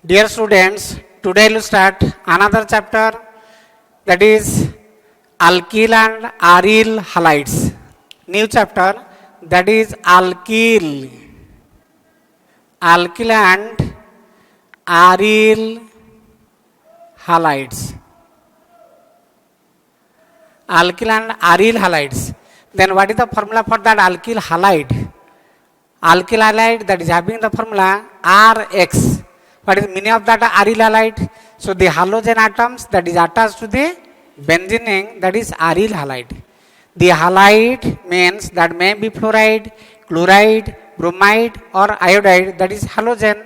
Dear students, today we'll start another chapter, that is alkyl and aryl halides. New chapter, that is alkyl and aryl halides. Alkyl and aryl halides. Then what is the formula for that alkyl halide? Alkyl halide, that is having the formula Rx. What is the meaning of that aryl halide? So the halogen atoms that is attached to the benzene ring, that is aryl halide. The halide means that may be fluoride, chloride, bromide or iodide, that is halogen.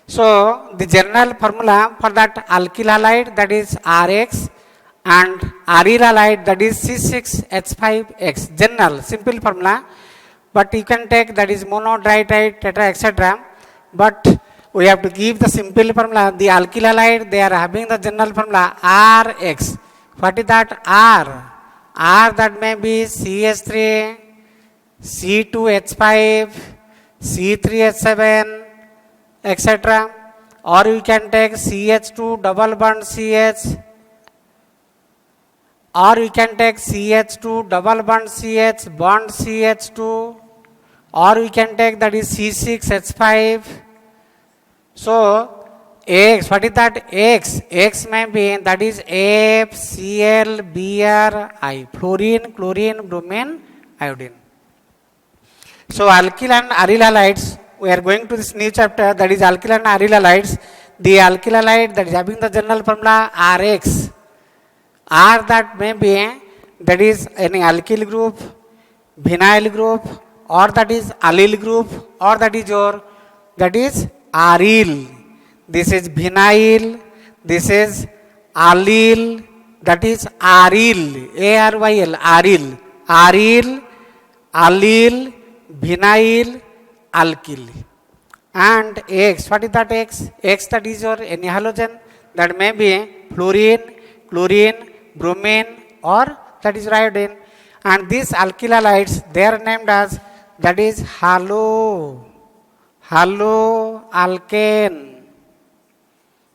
So the general formula for that alkyl halide, that is Rx, and aryl halide, that is C6H5X. General simple formula, but you can take that is mono, ditide, tetra, etc. But we have to give the simple formula. The alkyl halide, they are having the general formula Rx. What is that R? R, that may be CH3, C2H5, C3H7, etc. Or you can take CH2 double bond CH, or you can take CH2 double bond CH bond CH2, or we can take that is C6H5. So X, what is that X? X may be that is FCl, Bri, fluorine, chlorine, bromine, iodine. So alkyl and aryl halides, we are going to this new chapter, that is alkyl and aryl halides. The alkyl halide, that is having the general formula Rx. R, that may be that is any alkyl group, vinyl group, or that is allyl group, or that is your aryl. This is vinyl, this is allyl, that is aryl, A-R-Y-L, aryl, aryl, allyl, vinyl, alkyl. And X, what is that X? X, that is your any halogen, that may be fluorine, chlorine, bromine, or that is iodine. And these alkyl halides, they are named as that is haloalkane.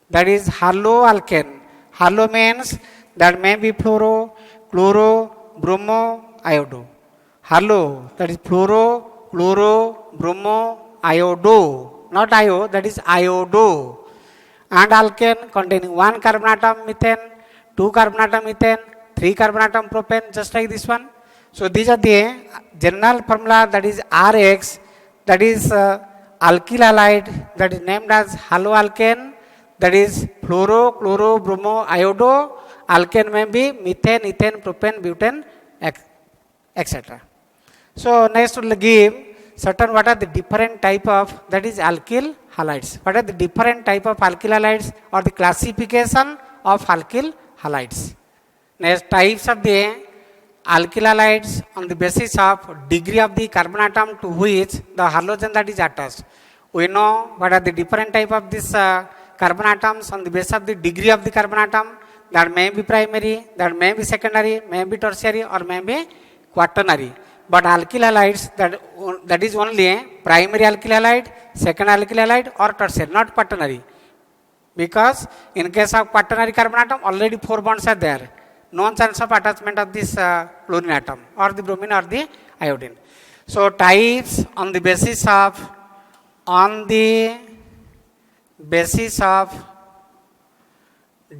That is haloalkane. Halo means that may be fluoro, chloro, bromo, iodo. Halo, that is fluoro, chloro, bromo, iodo. Not io, that is iodo. And alkane containing 1 carbon atom methane, 2 carbon atom methane, 3 carbon atom propane, just like this one. So these are the general formula, that is Rx, that is alkyl halide, that is named as haloalkane, that is fluoro, chloro, bromo, iodo. Alkane may be methane, ethane, propane, butane, etc. So next we will give certain what are the different type of, that is alkyl halides. What are the different type of alkyl halides, or the classification of alkyl halides. Next, types of the alkyl halides on the basis of degree of the carbon atom to which the halogen that is attached. We know what are the different type of this carbon atoms on the basis of the degree of the carbon atom. That may be primary, that may be secondary, may be tertiary, or may be quaternary. But alkyl halides, that is only primary alkyl halide, second alkyl halide, or tertiary, not quaternary. Because in case of quaternary carbon atom, already 4 bonds are there. No chance of attachment of this chlorine atom, or the bromine, or the iodine. So types on the basis of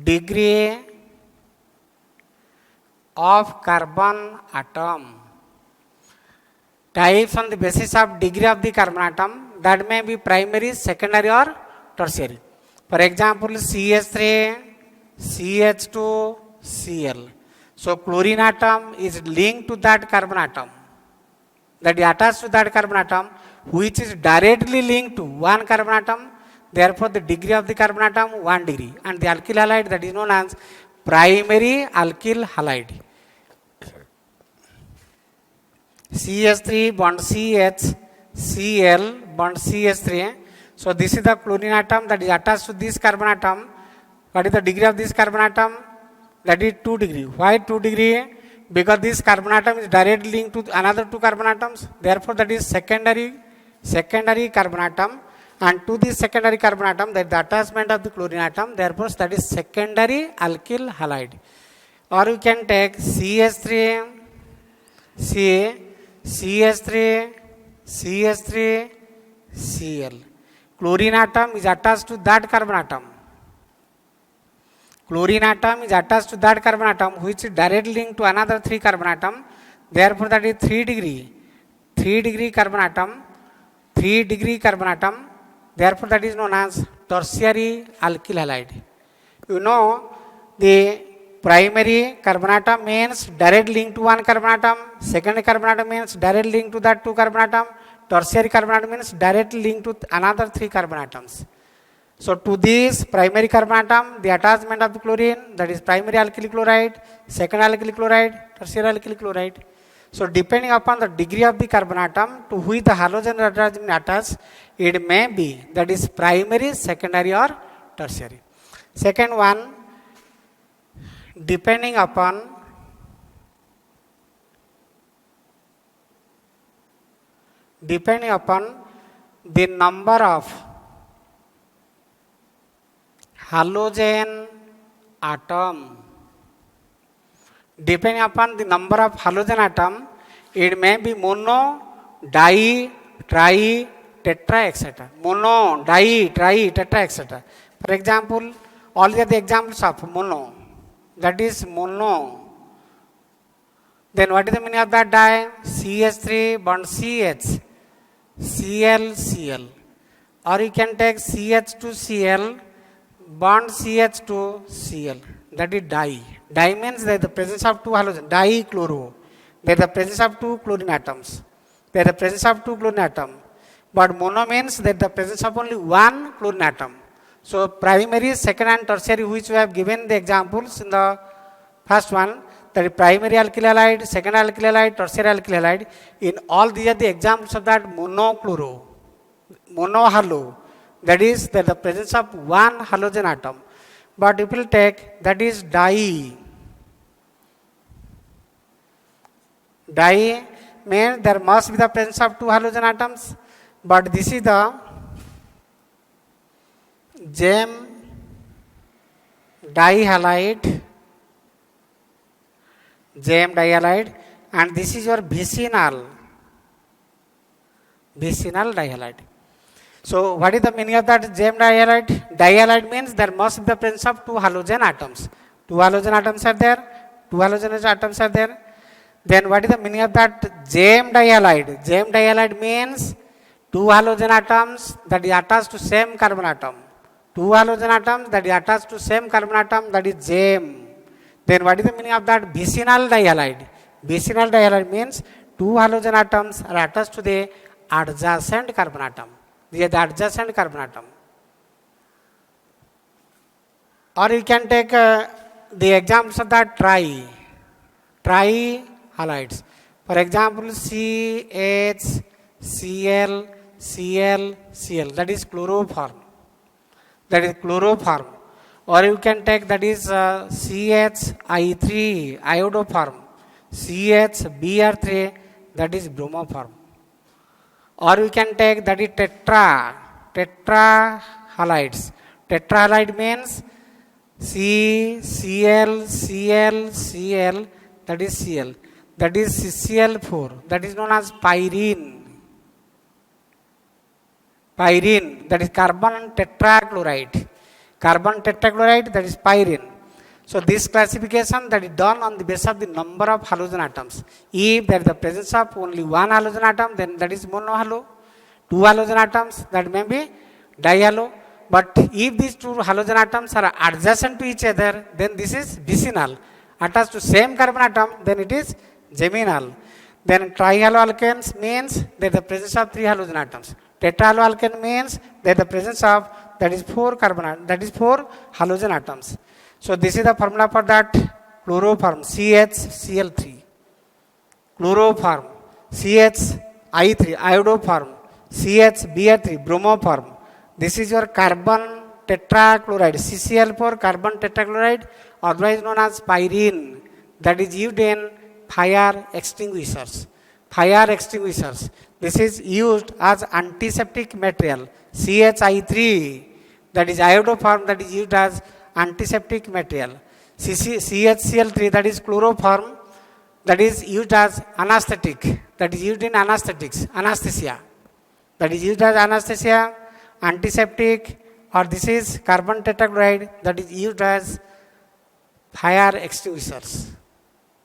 degree of carbon atom. Types on the basis of degree of the carbon atom, that may be primary, secondary, or tertiary. For example, CH3, CH2, Cl. So chlorine atom is linked to that carbon atom, that is attached to that carbon atom, which is directly linked to 1 carbon atom. Therefore the degree of the carbon atom 1 degree, and the alkyl halide, that is known as primary alkyl halide. CH3 bond CH, Cl bond CH3. So this is the chlorine atom that is attached to this carbon atom. What is the degree of this carbon atom? That is 2 degree. Why 2 degree? Because this carbon atom is directly linked to another 2 carbon atoms. Therefore that is secondary carbon atom. and to the secondary carbon atom, that the attachment of the chlorine atom, therefore that is secondary alkyl halide. Or you can take CH3, CH3, CH3, Cl. Chlorine atom is attached to that carbon atom. Chlorine atom is attached to that carbon atom which is directly linked to another 3 carbon atom. Therefore that is 3 degree carbon atom, 3 degree carbon atom. Therefore that is known as tertiary alkyl halide. You know, the primary carbon atom means direct link to one carbon atom, secondary carbon atom means direct link to that 2 carbon atom, tertiary carbon atom means direct link to another 3 carbon atoms. So to this primary carbon atom, the attachment of the chlorine, that is primary alkyl chloride, second alkyl chloride, tertiary alkyl chloride. So depending upon the degree of the carbon atom to which the halogen attachment attached, it may be that is primary, secondary or tertiary. Second one, depending upon the number of halogen atom, depending upon the number of halogen atom, it may be mono, di, tri, tetra, etc. Mono, di, tri, tetra, etc. For example, all are the examples of mono. That is mono. Then what is the meaning of that di? CH3 bond CH, Cl, Cl. Or you can take CH to Cl, bond CH to Cl. That is di. Di means there is the presence of 2 halogen, dichloro. There is the presence of 2 chlorine atoms. There is the presence of 2 chlorine atoms. But mono means there is the presence of only 1 chlorine atom. So primary, second and tertiary, which we have given the examples in the first one, that is primary alkyl halide, second alkyl halide, tertiary alkyl halide. In all these are the examples of that monochloro, monohalo. That is there the presence of 1 halogen atom. But if you take that is di. Di means there must be the presence of 2 halogen atoms. But this is the gem dihalide, and this is your vicinal dihalide. So what is the meaning of that gem dihalide? Dihalide means there must be the presence of 2 halogen atoms. 2 halogen atoms are there. 2 halogen atoms are there. Then what is the meaning of that gem dihalide? Gem dihalide means 2 halogen atoms that is attached to same carbon atom. 2 halogen atoms that is attached to same carbon atom, that is gem. Then what is the meaning of that vicinal dihalide? Vicinal dihalide means 2 halogen atoms are attached to the adjacent carbon atom. They are the adjacent carbon atom. Or you can take the examples of that tri-halides. For example, CH, Cl, Cl, Cl, that is chloroform. Or you can take that is CHI3, iodoform, CHBr3, that is bromoform. Or you can take that is tetrahalides. Tetrahalide means C, Cl, Cl, Cl, that is Cl. That is CCl4, that is known as pyrene. That is carbon tetrachloride. That is pyrene. So this classification that is done on the basis of the number of halogen atoms. If there is the presence of only 1 halogen atom, then that is monohalo. 2 halogen atoms, that may be dihalo. But if these 2 halogen atoms are adjacent to each other, then this is vicinal. Attached to same carbon atom, then it is geminal. Then trihaloalkanes means there is the presence of 3 halogen atoms. Tetrahaloalkane means there is the presence of that is 4 halogen atoms. So this is the formula for that chloroform, CHCl3. Chloroform, CHI3, iodoform, CHBr3, bromoform. This is your carbon tetrachloride, CCl4 carbon tetrachloride, otherwise known as pyrene, that is used in fire extinguishers. fire extinguishers. This is used as antiseptic material. CHI3, that is iodoform, that is used as antiseptic material. CHCl3, that is chloroform, that is used as anesthetic, that is used in anesthesia. That is used as anesthesia, antiseptic, or this is carbon tetrachloride, that is used as fire extinguishers,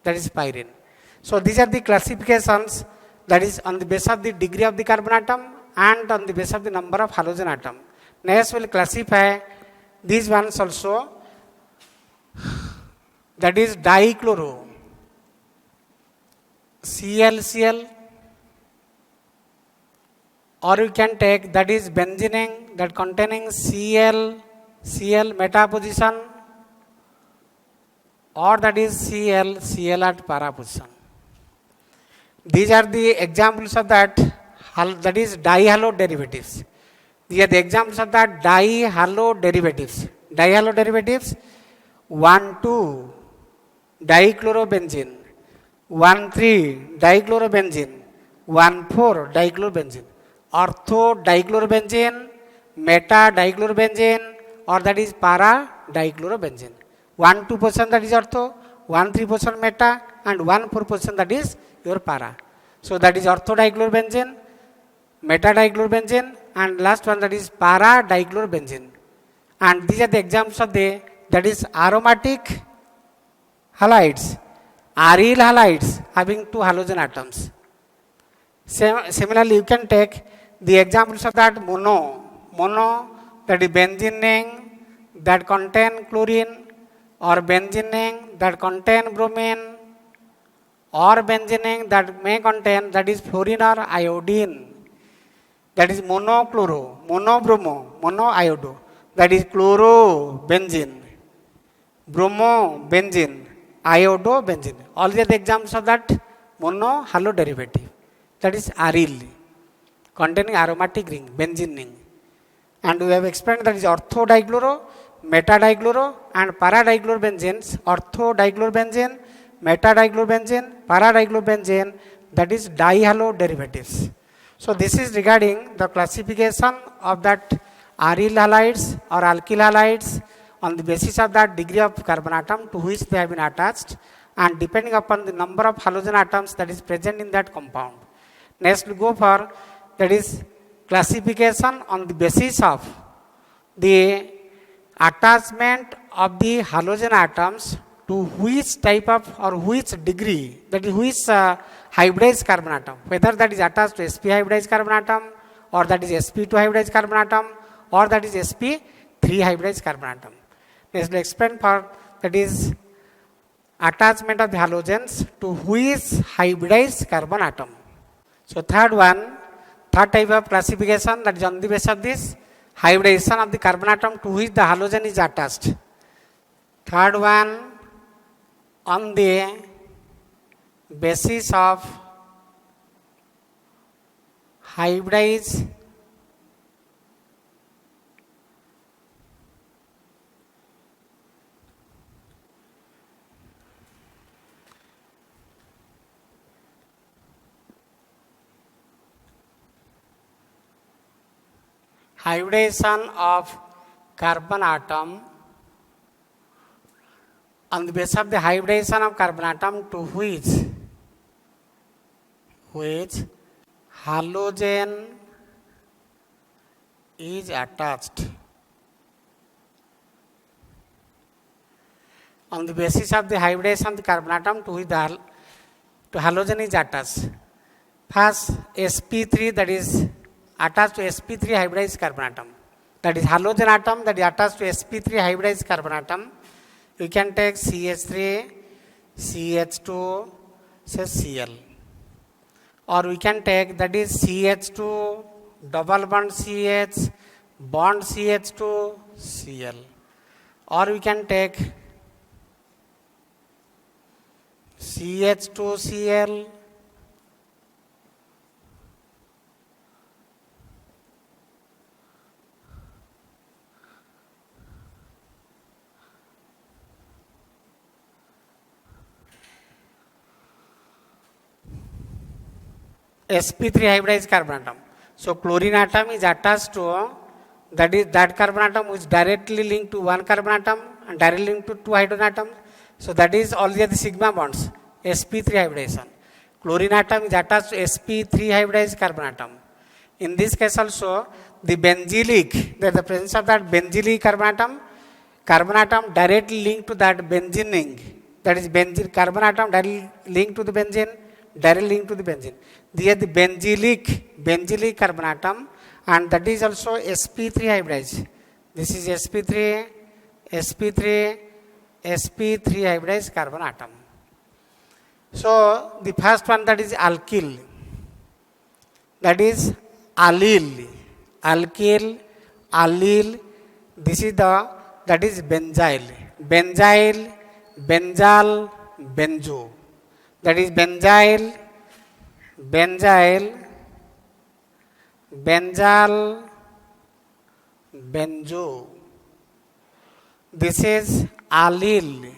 that is pyrene. So these are the classifications, that is on the basis of the degree of the carbon atom and on the basis of the number of halogen atom. Next we will classify these ones also, that is dichloro, ClCl, or you can take that is benzene, that containing Cl meta position, or that is Cl at para position. These are the examples of that is dihalo derivatives. These are the examples of that dihalo derivatives. Dihalo derivatives 1,2 dichlorobenzene, 1,3 dichlorobenzene, 1,4 dichlorobenzene, ortho dichlorobenzene, meta dichlorobenzene, or that is para dichlorobenzene. 1,2% that is ortho, 1,3% meta, and 1,4% that is your para. So that is ortho dichlorobenzene, meta dichlorobenzene, and last one that is para dichlorobenzene. And these are the examples of that is aromatic halides, aryl halides having 2 halogen atoms. Similarly, you can take the examples of that mono, that is benzene that contain chlorine, or benzene that contain bromine, or benzene that may contain that is fluorine or iodine. That is monochloro, monobromo, monoiodo, that is chlorobenzene, bromobenzene, iodobenzene. All the examples of that mono-halo derivative, that is aryl, containing aromatic ring, benzene ring. And we have explained that is ortho dichloro, meta dichloro, and para dichlorbenzenes. Ortho dichlorobenzene, meta dichlorobenzene, para dichlorobenzene, that is dihalo derivatives. So this is regarding the classification of that aryl halides or alkyl halides on the basis of that degree of carbon atom to which they have been attached, and depending upon the number of halogen atoms that is present in that compound. Next we go for that is classification on the basis of the attachment of the halogen atoms to which type of or which degree, that is which hybridized carbon atom, whether that is attached to sp hybridized carbon atom, or that is sp2 hybridized carbon atom, or that is sp3 hybridized carbon atom. Next we explain for that is attachment of the halogens to which hybridized carbon atom. So third type of classification, that is on the basis of this hybridization of the carbon atom to which the halogen is attached. Third one, on the basis of hybridized hybridization of carbon atom, on the basis of the hybridization of carbon atom to which halogen is attached. On the basis of the hybridization of the carbon atom to which the halogen is attached. First, sp3, that is attached to sp3 hybridized carbon atom. That is halogen atom that is attached to sp3 hybridized carbon atom. You can take CH3, CH2, say Cl. Or we can take that is CH2, double bond CH, bond CH2, Cl. Or we can take CH2Cl, sp3 hybridized carbon atom. So chlorine atom is attached to that carbon atom which directly linked to one carbon atom and directly linked to two hydrogen atoms. So that is only the sigma bonds, sp3 hybridization. Chlorine atom is attached to sp3 hybridized carbon atom. In this case also, the benzylic, there is the presence of that benzylic carbon atom directly linked to that benzene ring. That is benzene, carbon atom directly linked to the benzene, directly linked to the benzene. These are the benzylic carbon atom, and that is also sp3 hybridized. This is sp3 hybridized carbon atom. So the first one, that is alkyl, that is allyl. This is that is benzyl, benzal, benzo. That is benzyl, benzal, benzo. This is allyl.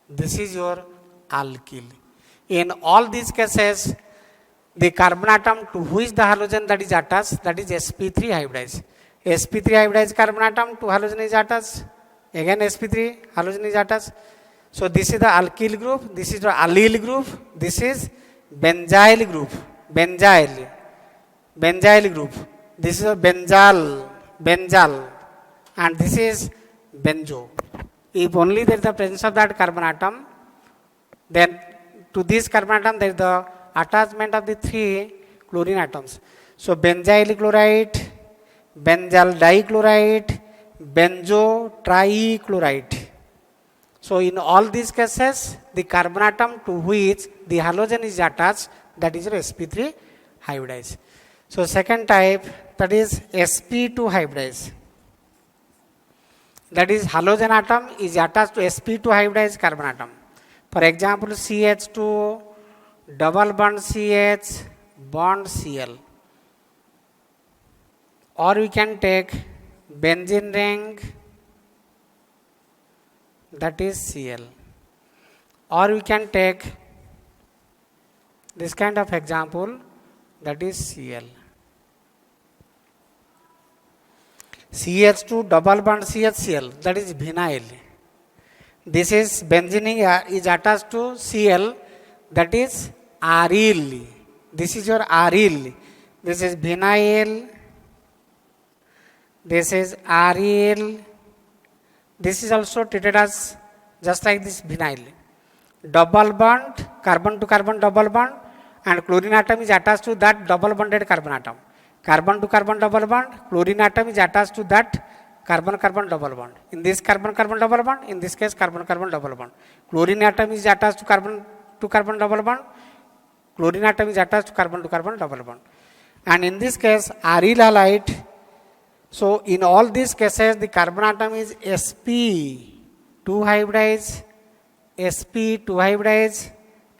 This is your alkyl. In all these cases, the carbon atom to which the halogen that is attached, that is sp3 hybridized. sp3 hybridized carbon atom to halogen is attached. Again sp3 halogen is attached. So this is the alkyl group, this is the allyl group, this is benzyl group, benzyl group. This is a benzal, and this is benzo. If only there is the presence of that carbon atom, then to this carbon atom there is the attachment of the three chlorine atoms. So benzyl chloride, benzyl dichloride, benzo trichloride. So in all these cases, the carbon atom to which the halogen is attached, that is your sp3 hybridized. So second type, that is sp2 hybridized. That is halogen atom is attached to sp2 hybridized carbon atom. For example, CH2, double bond CH, bond Cl. Or we can take benzene ring, that is Cl. Or we can take this kind of example, that is Cl. CH2 double bond CHCl, that is vinyl. This is benzene is attached to Cl, that is aryl. This is your aryl. This is vinyl. This is aryl. This is also treated as just like this vinyl. Double bond, carbon to carbon double bond, and chlorine atom is attached to that double bonded carbon atom. Carbon to carbon double bond, chlorine atom is attached to that carbon carbon double bond. In this carbon carbon double bond, in this case carbon carbon double bond. Chlorine atom is attached to carbon double bond. Chlorine atom is attached to carbon double bond. And in this case aryl halide. So in all these cases, the carbon atom is sp2 hybridized,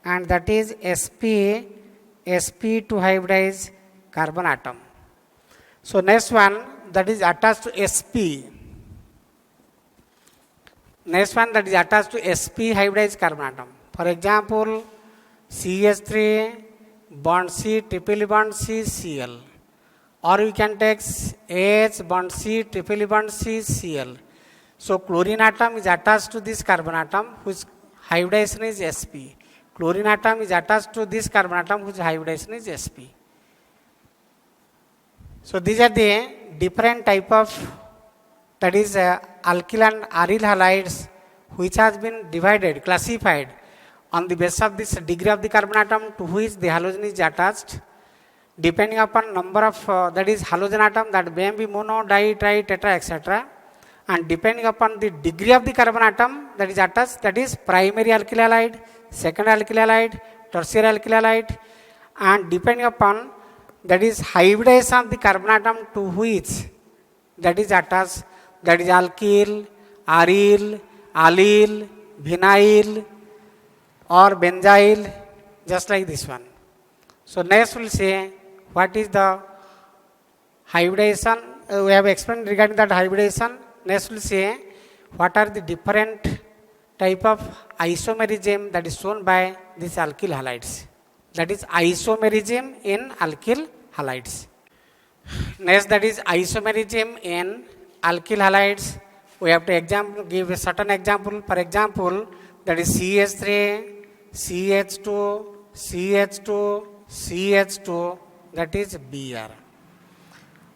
and that is sp2 hybridized carbon atom. So next one, that is attached to sp. Next one, that is attached to sp hybridized carbon atom. For example, CH3 bond C, triple bond C, Cl. Or we can take H bond C, triple bond C, Cl. So chlorine atom is attached to this carbon atom whose hybridization is sp. Chlorine atom is attached to this carbon atom whose hybridization is sp. So these are the different type of, that is alkyl and aryl halides, which has been divided, classified on the basis of this degree of the carbon atom to which the halogen is attached, depending upon number of that is halogen atom, that may be mono, di, tri, tetra, etc. And depending upon the degree of the carbon atom that is attached, that is primary alkyl halide, secondary alkyl halide, tertiary alkyl halide, and depending upon that is hybridization of the carbon atom to which that is attached, that is alkyl, aryl, allyl, vinyl, or benzyl, just like this one. So next we'll say what is the hybridization. We have explained regarding that hybridization. Next we'll say what are the different type of isomerism that is shown by these alkyl halides. that is isomerism in alkyl halides. Next, that is isomerism in alkyl halides. We have to give a certain example. For example, that is CH3, CH2, CH2, CH2, that is Br.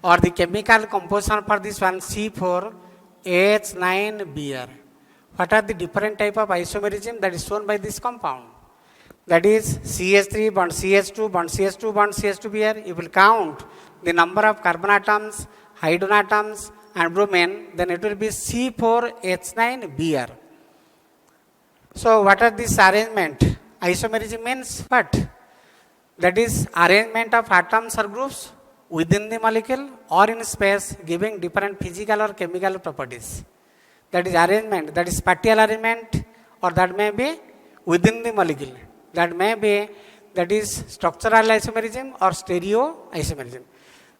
Or the chemical composition for this one, C4H9Br. What are the different type of isomerism that is shown by this compound? That is CH3 bond CH2 bond CH2 bond CH2Br. You will count the number of carbon atoms, hydrogen atoms and bromine, then it will be C4H9Br. So what are this arrangement? Isomerism means what? That is arrangement of atoms or groups within the molecule or in space giving different physical or chemical properties. That is arrangement, that is spatial arrangement, or that may be within the molecule. That may be, that is structural isomerism or stereo isomerism.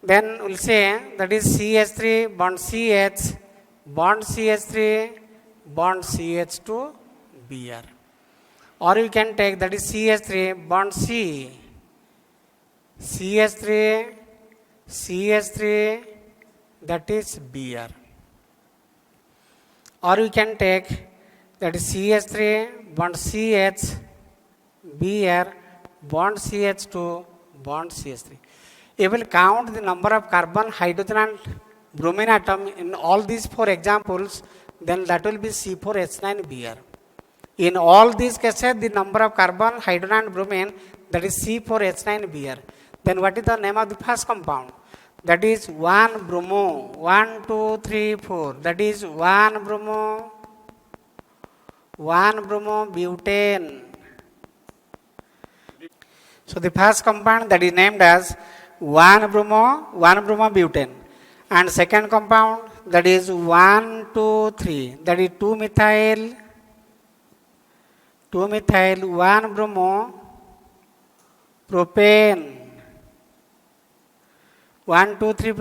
Then we will say that is CH3 bond CH bond CH3 bond CH2 Br. Or you can take that is CH3 bond C CH3 CH3, that is Br. Or you can take that is CH3 bond CH Br bond CH2 bond CH3. You will count the number of carbon, hydrogen and bromine atom in all these four examples, then that will be C4H9Br. In all these cases, the number of carbon, hydrogen and bromine, that is C4H9Br. Then what is the name of the first compound? That is 1-bromo, 1, 2, 3, 4. That is 1-bromo, 1-bromo-butane. So the first compound that is named as 1-bromo-butane. And second compound that is 1, 2, 3. That is 2-methyl 1-bromo-propane. 1, 2, 3,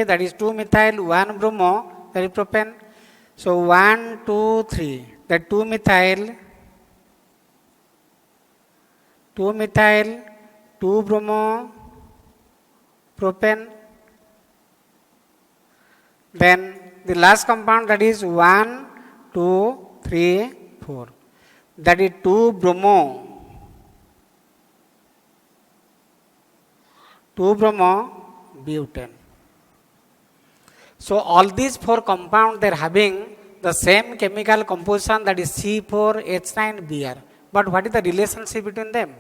that is 2-methyl 1-bromo, that is propane. So 1, 2, 3, that 2-methyl 2-bromo propane. Then the last compound that is 1, 2, 3, 4, that is 2-bromo 2-bromo-butane. So all these four compounds, they are having the same chemical composition, that is C4H9Br. But what is the relationship between them?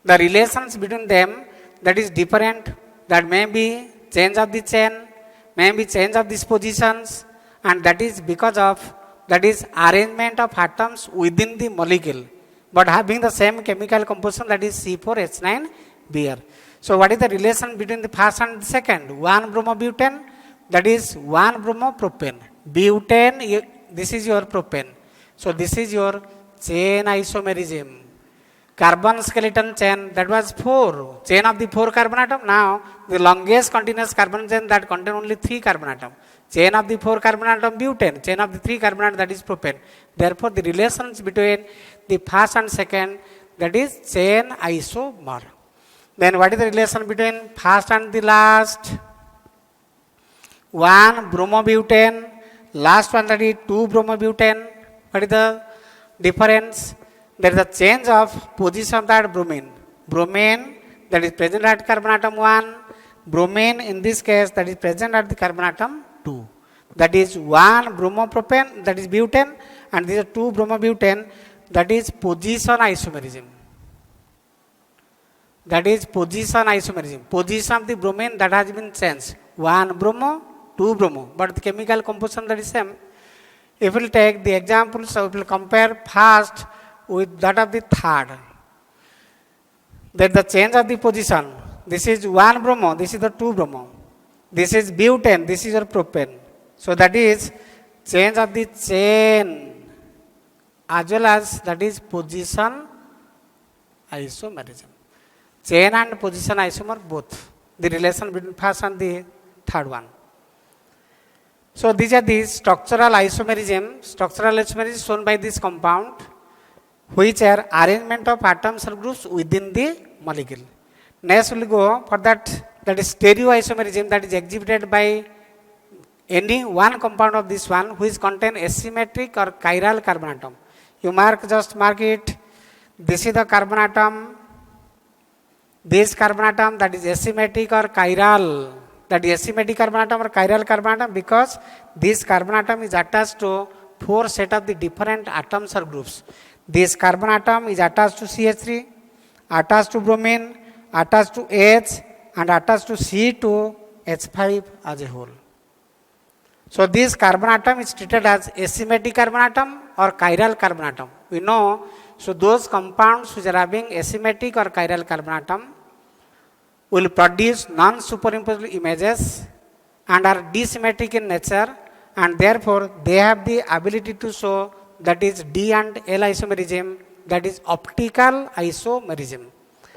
The relations between them, that is different. That may be change of the chain, may be change of these positions, and that is because of that is arrangement of atoms within the molecule, but having the same chemical composition, that is C4H9Br. So what is the relation between the first and the second? 1-bromo-butane, that is 1-bromo-propane. Butane, this is your propane. So this is your chain isomerism. Carbon skeleton chain, that was 4. Chain of the 4 carbon atom. Now the longest continuous carbon chain, that contain only 3 carbon atom. Chain of the 4 carbon atom butane. Chain of the 3 carbon atom, that is propane. Therefore the relations between the first and second, that is chain isomer. Then what is the relation between first and the last? 1-bromobutane, last one, that is 2-bromobutane. What is the difference? There is a change of position of that bromine. Bromine, that is present at carbon atom 1. Bromine, in this case, that is present at the carbon atom 2. That is 1-bromopropane, that is butane, and this is 2-bromobutane, that is position isomerism. That is position isomerism. Position of the bromine, that has been changed. 1-bromo, 2-bromo, but the chemical composition, that is same. If we will take the examples, so we will compare first with that of the third. Then the change of the position. This is 1-bromo, this is the 2-bromo. This is butane, this is your propane. So that is change of the chain as well as that is position isomerism. Chain and position isomer both. The relation between first and the third one. So these are the structural isomerism. Structural isomerism shown by this compound. which are arrangement of atoms or groups within the molecule. Next we'll go for that is stereoisomerism, that is exhibited by any one compound of this one which contain asymmetric or chiral carbon atom. You just mark it. This is the carbon atom. This carbon atom, that is asymmetric or chiral. That is asymmetric carbon atom or chiral carbon atom because this carbon atom is attached to 4 set of the different atoms or groups. This carbon atom is attached to CH3, attached to bromine, attached to H, and attached to C2H5 as a whole. So this carbon atom is treated as asymmetric carbon atom or chiral carbon atom. We know, so those compounds which are having asymmetric or chiral carbon atom will produce non-superimposable images and are disymmetric in nature, and therefore they have the ability to show, that is D and L isomerism, that is optical isomerism.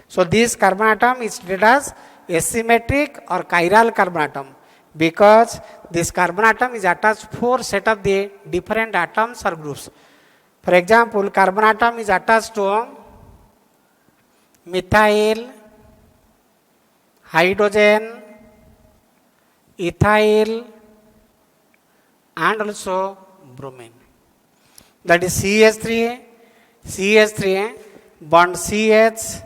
So this carbon atom is treated as asymmetric or chiral carbon atom because this carbon atom is attached 4 set of the different atoms or groups. For example, carbon atom is attached to methyl, hydrogen, ethyl, and also bromine. That is CH3 bond CH,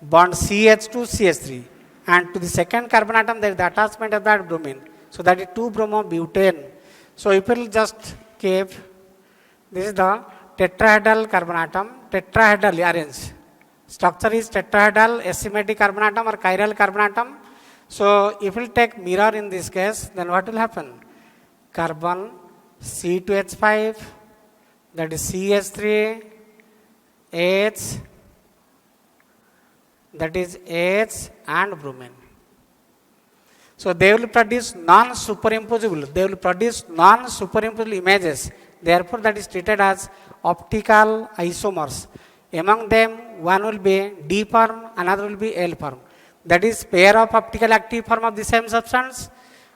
bond CH to CH3, and to the second carbon atom there is the attachment of that bromine. So that is 2-bromobutane. So if we will just keep, this is the tetrahedral carbon atom, tetrahedral arranged. Structure is tetrahedral asymmetric carbon atom or chiral carbon atom. So if we will take mirror in this case, then what will happen? Carbon C2H5, that is CH3, H, that is H and bromine. So they will produce non-superimposable images. Therefore that is treated as optical isomers. Among them one will be D form, another will be L form. That is pair of optical active form of the same substance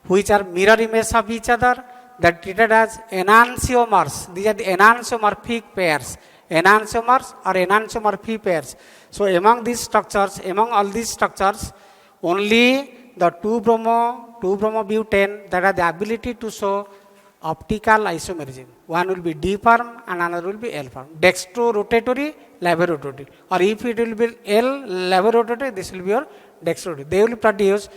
which are mirror images of each other, that treated as enantiomers. These are the enantiomorphic pairs. Enantiomers or enantiomorphic pairs. So among all these structures, only the 2-bromobutane that have the ability to show optical isomerism. One will be D form and another will be L form. Dextrorotatory, laboratory. Or if it will be L laboratory, this will be your dextrorotatory. They will produce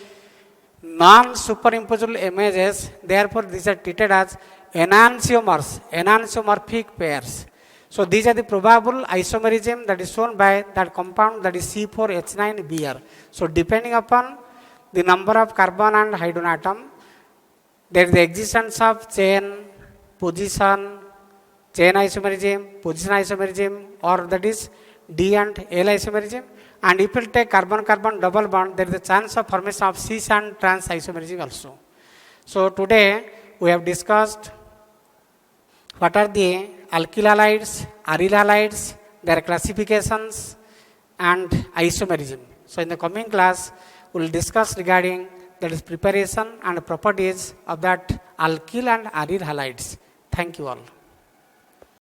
non-superimposable images. Therefore these are treated as enantiomers, enantiomorphic pairs. So these are the probable isomerism that is shown by that compound, that is C4H9Br. So depending upon the number of carbon and hydrogen atom, there is the existence of chain isomerism, position isomerism, or that is D and L isomerism. And if we take carbon-carbon double bond, there is a chance of formation of cis and trans isomerism also. So today we have discussed what are the alkyl halides, aryl halides, their classifications, and isomerism. So in the coming class, we will discuss regarding, that is preparation and properties of that alkyl and aryl halides. Thank you all.